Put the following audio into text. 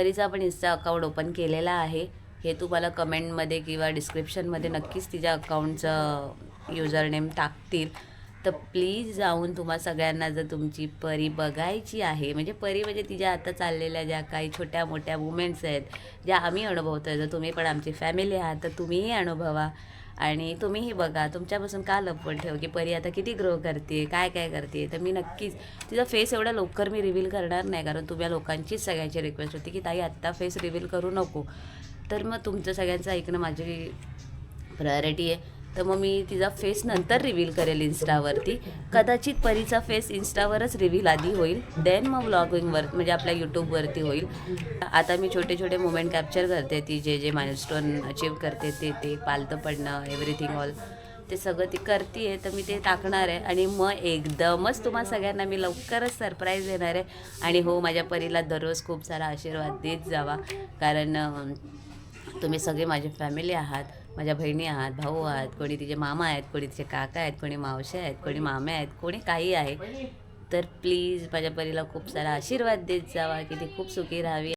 परीचा आपण Insta account open केलेला आहे, हे तुम्हाला कमेंटमध्ये किंवा डिस्क्रिप्शनमध्ये नक्कीच तिच्या अकाउंटचं युजर नेम टाकतील. तर प्लीज जाऊन तुम्हा सगळ्यांना जर तुमची परी बघायची आहे, म्हणजे परी म्हणजे तिच्या आता चाललेल्या ज्या काही छोट्या मोठ्या मुमेंट्स आहेत ज्या आम्ही अनुभवतो आहे, जर तुम्ही पण आमची फॅमिली आहात तर तुम्हीही अनुभवा आणि तुम्हीही बघा. तुमच्यापासून का लपवून ठेव की परी आता किती ग्रो करते, काय काय करते. तर मी नक्कीच तिचा फेस एवढा लवकर मी रिव्हील करणार नाही, कारण तुम्ही लोकांचीच सगळ्यांची रिक्वेस्ट होती की ताई आत्ता फेस रिव्हील करू नको. तर मग तुमचं सगळ्यांचं ऐकणं माझी प्रायोरिटी आहे. तर मग मी तिचा फेस नंतर रिव्हील करेल इंस्टावरती. कदाचित परीचा फेस इंस्टावरच रिव्हील आधी होईल, देन मग व्लॉगिंगवर म्हणजे आपल्या यूट्यूबवरती होईल. आता मी छोटे छोटे मोमेंट कॅप्चर करते, ती जे जे माइलस्टोन अचीव करते ते पालतं पडणं, एव्हरीथिंग ऑल ते सगळं ती करते आहे. तर मी ते टाकणार आहे आणि मग एकदमच तुम्हा सगळ्यांना मी लवकरच सरप्राईज देणार आहे. आणि हो, माझ्या परीला दररोज खूप सारा आशीर्वाद देत जावा, कारण तुम्ही सगळे माझी फॅमिली आहात, माझ्या बहिणी आहात, भाऊ आहात, कोणी तिचे मामा आहेत, कोणी तिचे काका आहेत, कोणी मावश्या आहेत, कोणी मामे आहेत, कोणी काही आहे. तर प्लीज माझ्या परीला खूप सारा आशीर्वाद देत जावा की ती खूप सुखी राहावी.